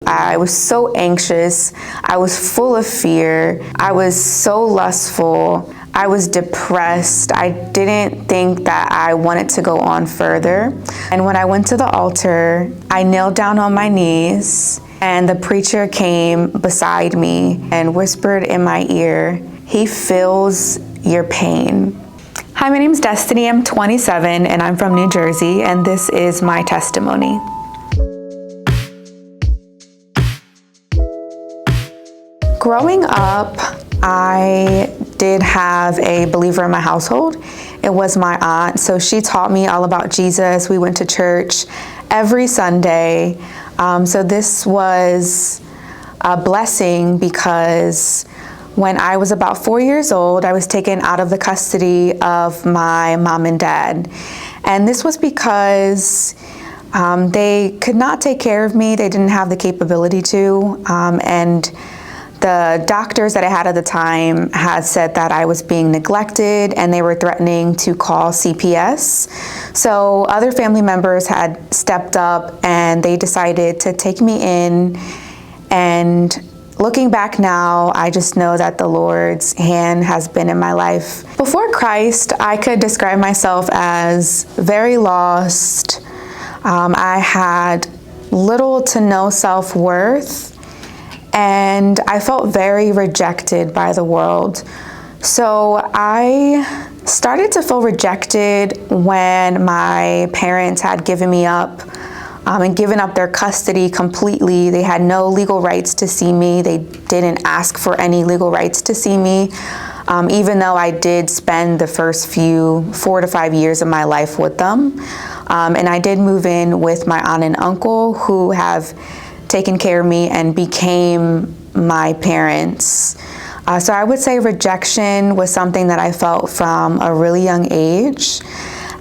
I was so anxious. I was full of fear. I was so lustful. I was depressed. I didn't think that I wanted to go on further. And when I went to the altar, I knelt down on my knees, and the preacher came beside me and whispered in my ear, "He feels your pain." Hi, my name's Destiny. I'm 27 and I'm from New Jersey, and this is my testimony. Growing up, I did have a believer in my household. It was my aunt, so she taught me all about Jesus. We went to church every Sunday. So this was a blessing because when I was about 4 years old, I was taken out of the custody of my mom and dad. And this was because they could not take care of me. They didn't have the capability to. And the doctors that I had at the time had said that I was being neglected, and they were threatening to call CPS. So other family members had stepped up and they decided to take me in. And looking back now, I just know that the Lord's hand has been in my life. Before Christ, I could describe myself as very lost. I had little to no self-worth, and I felt very rejected by the world. So I started to feel rejected when my parents had given me up and given up their custody completely. They had no legal rights to see me. They didn't ask for any legal rights to see me, even though I did spend the first 4 to 5 years of my life with them. And I did move in with my aunt and uncle, who have taken care of me and became my parents. So I would say rejection was something that I felt from a really young age.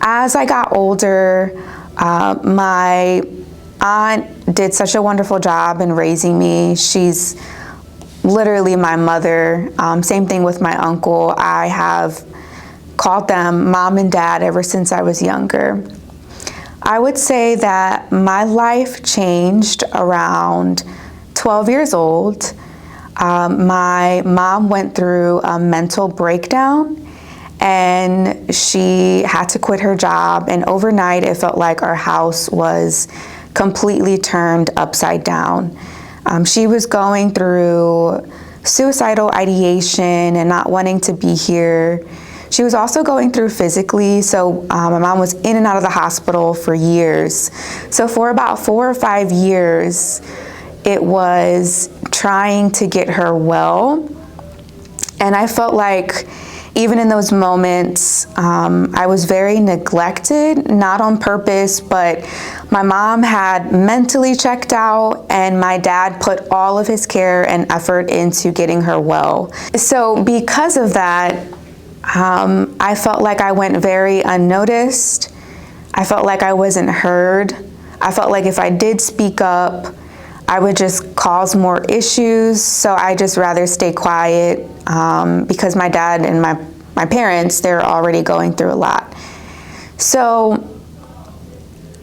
As I got older, my aunt did such a wonderful job in raising me. She's literally my mother. Same thing with my uncle. I have called them mom and dad ever since I was younger. I would say that my life changed around 12 years old. My mom went through a mental breakdown, and she had to quit her job. And overnight, it felt like our house was completely turned upside down. She was going through suicidal ideation and not wanting to be here. She was also going through physically, so my mom was in and out of the hospital for years. So for about 4 or 5 years, it was trying to get her well. And I felt like even in those moments, I was very neglected, not on purpose, but my mom had mentally checked out, and my dad put all of his care and effort into getting her well. So because of that, I felt like I went very unnoticed. I felt like I wasn't heard. I felt like if I did speak up, I would just cause more issues. So I just rather stay quiet because my dad and my parents, they're already going through a lot. So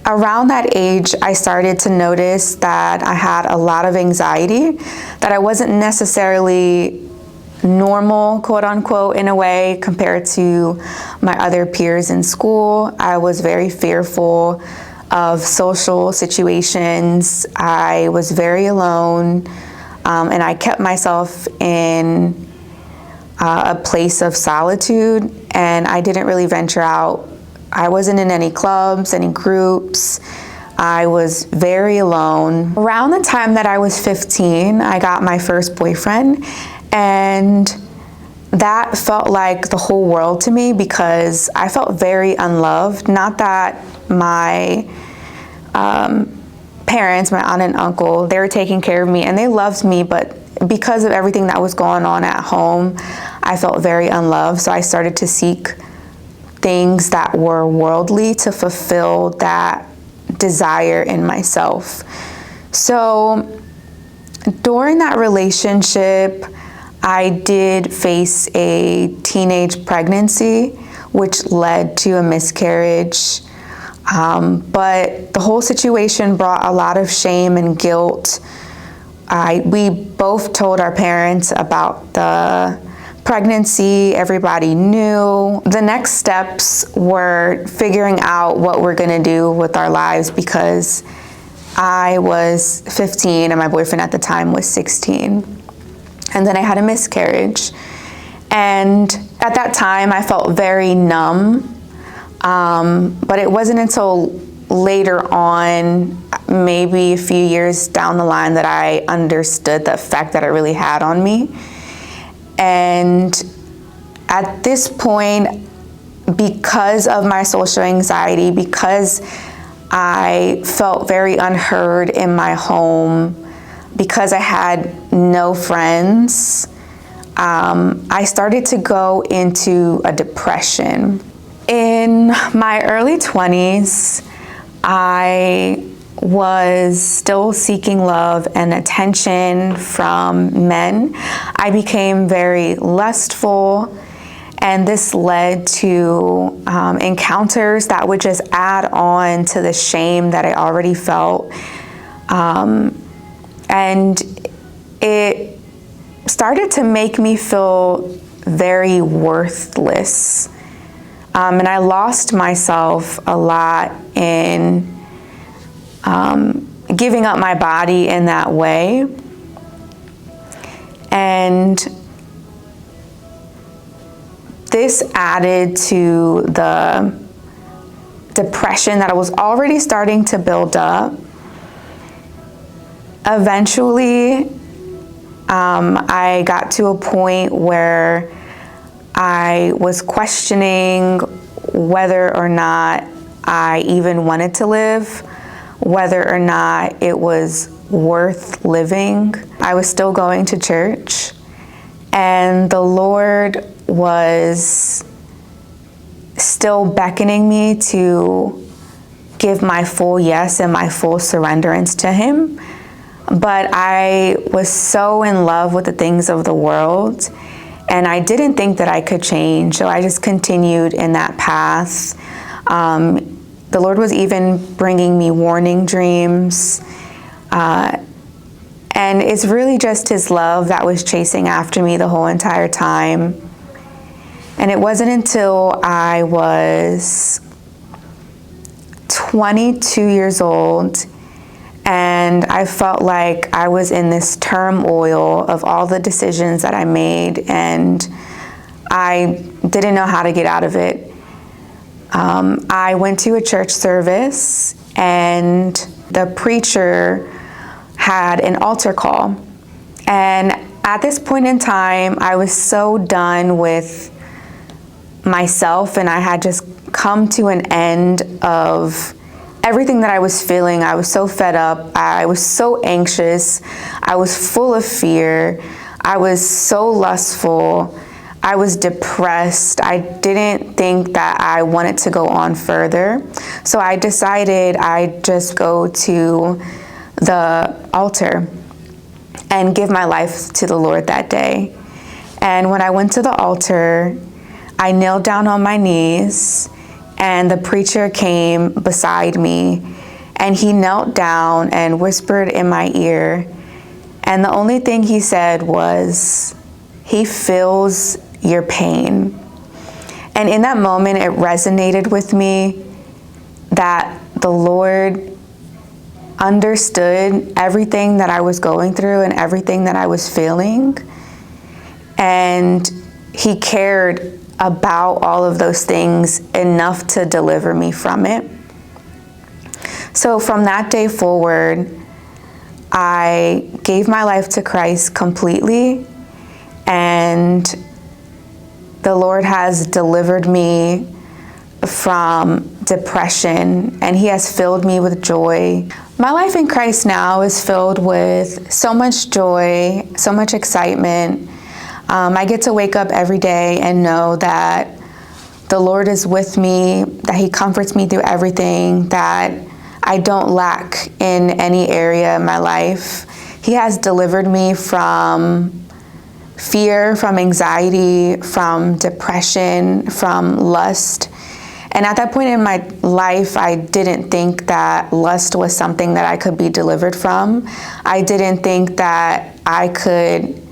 around that age, I started to notice that I had a lot of anxiety, that I wasn't necessarily normal, quote unquote, in a way compared to my other peers in school. I was very fearful of social situations. I was very alone, and I kept myself in a place of solitude, and I didn't really venture out. I wasn't in any clubs, any groups. I was very alone. Around the time that I was 15, I got my first boyfriend, and that felt like the whole world to me because I felt very unloved. Not that my parents, my aunt and uncle, they were taking care of me and they loved me, but because of everything that was going on at home, I felt very unloved. So I started to seek things that were worldly to fulfill that desire in myself. So during that relationship, I did face a teenage pregnancy, which led to a miscarriage. But the whole situation brought a lot of shame and guilt we both told our parents about the pregnancy. Everybody knew. The next steps were figuring out what we're going to do with our lives, because I was 15 and my boyfriend at the time was 16. And then I had a miscarriage. And at that time, I felt very numb. But it wasn't until later on, maybe a few years down the line, that I understood the effect that it really had on me. And at this point, because of my social anxiety, because I felt very unheard in my home, because I had no friends, I started to go into a depression. In my early 20s, I was still seeking love and attention from men. I became very lustful, and this led to encounters that would just add on to the shame that I already felt. And it started to make me feel very worthless. And I lost myself a lot in giving up my body in that way. And this added to the depression that I was already starting to build up. Eventually, I got to a point where I was questioning whether or not I even wanted to live, whether or not it was worth living. I was still going to church, and the Lord was still beckoning me to give my full yes and my full surrenderance to Him. But I was so in love with the things of the world, and I didn't think that I could change, so I just continued in that path. The Lord was even bringing me warning dreams, and it's really just His love that was chasing after me the whole entire time. And it wasn't until I was 22 years old and I felt like I was in this turmoil of all the decisions that I made, and I didn't know how to get out of it. I went to a church service, and the preacher had an altar call. And at this point in time, I was so done with myself, and I had just come to an end of everything that I was feeling. I was so fed up. I was so anxious. I was full of fear. I was so lustful. I was depressed. I didn't think that I wanted to go on further. So I decided I'd just go to the altar and give my life to the Lord that day. And when I went to the altar, I knelt down on my knees, and the preacher came beside me, and he knelt down and whispered in my ear. And the only thing he said was, "He feels your pain." And in that moment, it resonated with me that the Lord understood everything that I was going through and everything that I was feeling. And He cared about all of those things enough to deliver me from it. So from that day forward, I gave my life to Christ completely, and the Lord has delivered me from depression, and He has filled me with joy. My life in Christ now is filled with so much joy, so much excitement. I get to wake up every day and know that the Lord is with me, that He comforts me through everything, that I don't lack in any area of my life. He has delivered me from fear, from anxiety, from depression, from lust. And at that point in my life, I didn't think that lust was something that I could be delivered from. I didn't think that I could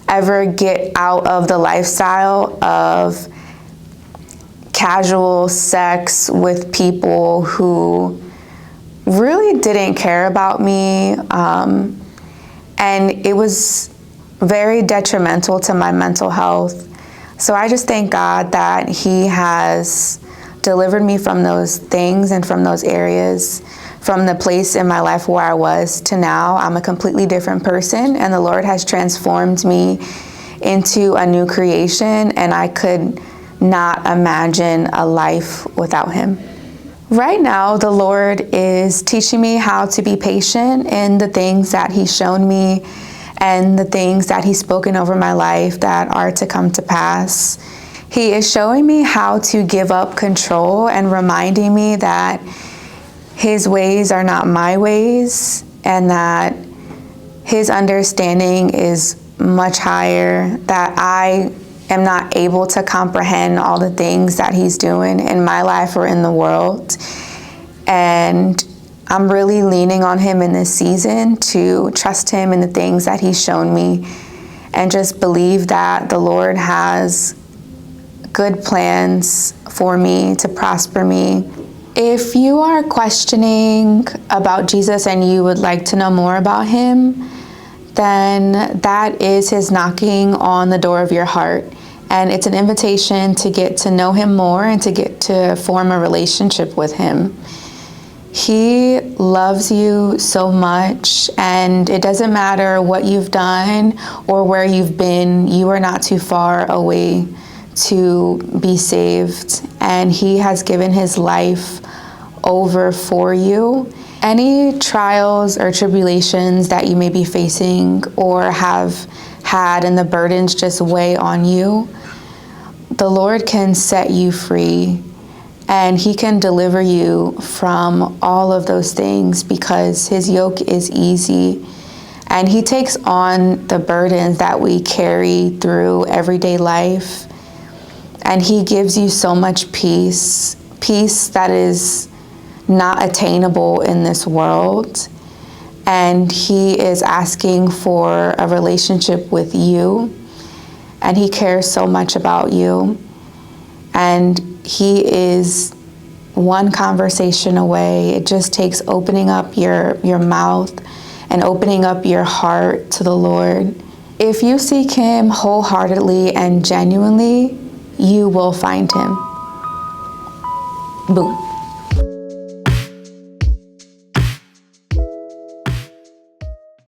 ever get out of the lifestyle of casual sex with people who really didn't care about me. And it was very detrimental to my mental health. So I just thank God that He has delivered me from those things and from those areas, from the place in my life where I was to now. I'm a completely different person, and the Lord has transformed me into a new creation, and I could not imagine a life without Him. Right now, the Lord is teaching me how to be patient in the things that He's shown me and the things that He's spoken over my life that are to come to pass. He is showing me how to give up control and reminding me that His ways are not my ways, and that His understanding is much higher, that I am not able to comprehend all the things that He's doing in my life or in the world. And I'm really leaning on Him in this season to trust Him in the things that He's shown me, and just believe that the Lord has good plans for me to prosper me. If you are questioning about Jesus and you would like to know more about Him, then that is His knocking on the door of your heart. And it's an invitation to get to know Him more and to get to form a relationship with Him. He loves you so much, and it doesn't matter what you've done or where you've been, you are not too far away to be saved. And He has given His life over for you. Any trials or tribulations that you may be facing or have had and the burdens just weigh on you, the Lord can set you free, and He can deliver you from all of those things, because His yoke is easy, and He takes on the burdens that we carry through everyday life, and He gives you so much peace that is not attainable in this world. And He is asking for a relationship with you, and He cares so much about you, and He is one conversation away. It just takes opening up your mouth and opening up your heart to the Lord. If you seek Him wholeheartedly and genuinely, you will find Him. Boom.